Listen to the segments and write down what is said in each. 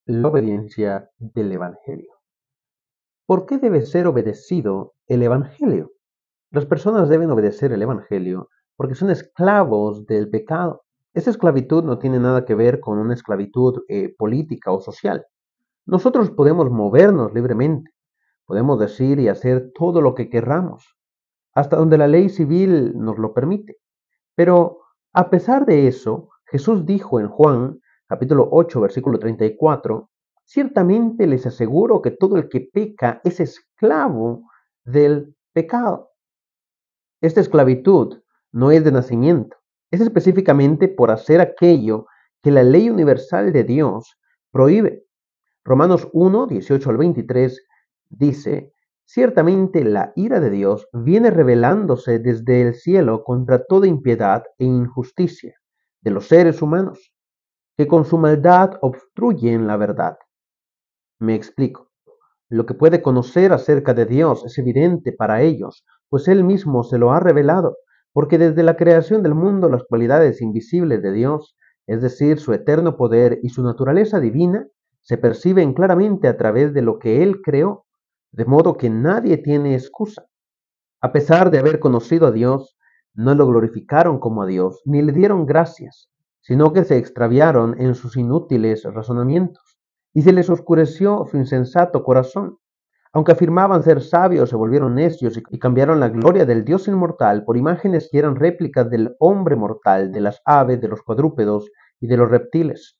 La obediencia del Evangelio. ¿Por qué debe ser obedecido el Evangelio? Las personas deben obedecer el Evangelio porque son esclavos del pecado. Esta esclavitud no tiene nada que ver con una esclavitud política o social. Nosotros podemos movernos libremente, podemos decir y hacer todo lo que querramos, hasta donde la ley civil nos lo permite. Pero a pesar de eso, Jesús dijo en Juan capítulo 8, versículo 34, ciertamente les aseguro que todo el que peca es esclavo del pecado. Esta esclavitud no es de nacimiento, es específicamente por hacer aquello que la ley universal de Dios prohíbe. Romanos 1, 18 al 23 dice, ciertamente la ira de Dios viene revelándose desde el cielo contra toda impiedad e injusticia de los seres humanos, que con su maldad obstruyen la verdad. Me explico. Lo que puede conocer acerca de Dios es evidente para ellos, pues Él mismo se lo ha revelado, porque desde la creación del mundo las cualidades invisibles de Dios, es decir, su eterno poder y su naturaleza divina, se perciben claramente a través de lo que Él creó, de modo que nadie tiene excusa. A pesar de haber conocido a Dios, no lo glorificaron como a Dios, ni le dieron gracias, sino que se extraviaron en sus inútiles razonamientos, y se les oscureció su insensato corazón. Aunque afirmaban ser sabios, se volvieron necios y cambiaron la gloria del Dios inmortal por imágenes que eran réplicas del hombre mortal, de las aves, de los cuadrúpedos y de los reptiles.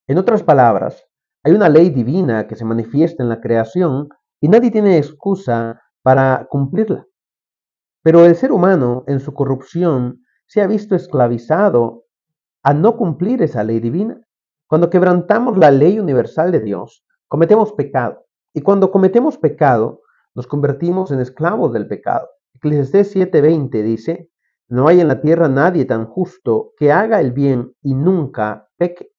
En otras palabras, hay una ley divina que se manifiesta en la creación y nadie tiene excusa para cumplirla. Pero el ser humano, en su corrupción, se ha visto esclavizado a no cumplir esa ley divina. Cuando quebrantamos la ley universal de Dios, cometemos pecado. Y cuando cometemos pecado, nos convertimos en esclavos del pecado. Eclesiastés 7:20 dice, no hay en la tierra nadie tan justo que haga el bien y nunca peque.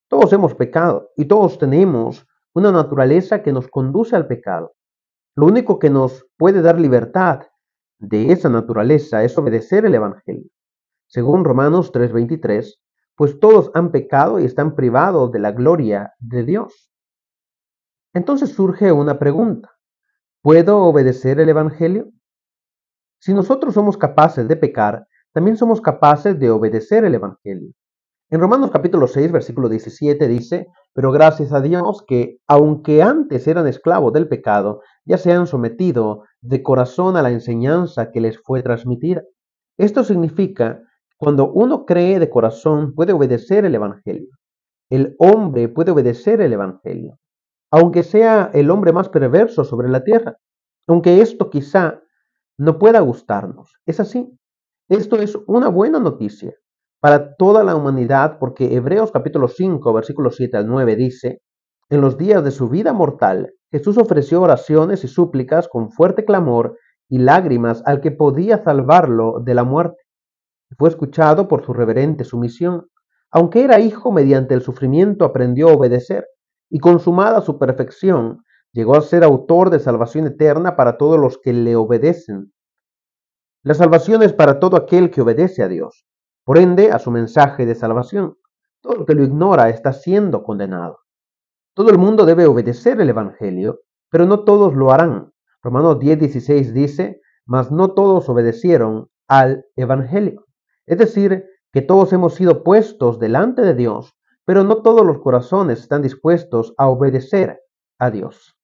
Todos hemos pecado y todos tenemos una naturaleza que nos conduce al pecado. Lo único que nos puede dar libertad de esa naturaleza es obedecer el Evangelio. Según Romanos 3:23, pues todos han pecado y están privados de la gloria de Dios. Entonces surge una pregunta. ¿Puedo obedecer el Evangelio? Si nosotros somos capaces de pecar, también somos capaces de obedecer el Evangelio. En Romanos capítulo 6, versículo 17 dice, pero gracias a Dios que, aunque antes eran esclavos del pecado, ya se han sometido de corazón a la enseñanza que les fue transmitida. Esto significa, cuando uno cree de corazón, puede obedecer el Evangelio. El hombre puede obedecer el Evangelio, aunque sea el hombre más perverso sobre la tierra. Aunque esto quizá no pueda gustarnos. Es así. Esto es una buena noticia para toda la humanidad porque Hebreos capítulo 5, versículos 7 al 9 dice, en los días de su vida mortal, Jesús ofreció oraciones y súplicas con fuerte clamor y lágrimas al que podía salvarlo de la muerte. Fue escuchado por su reverente sumisión. Aunque era hijo, mediante el sufrimiento aprendió a obedecer y consumada su perfección, llegó a ser autor de salvación eterna para todos los que le obedecen. La salvación es para todo aquel que obedece a Dios, por ende a su mensaje de salvación. Todo el que lo ignora está siendo condenado. Todo el mundo debe obedecer el Evangelio, pero no todos lo harán. Romanos 10:16 dice, mas no todos obedecieron al Evangelio. Es decir, que todos hemos sido puestos delante de Dios, pero no todos los corazones están dispuestos a obedecer a Dios.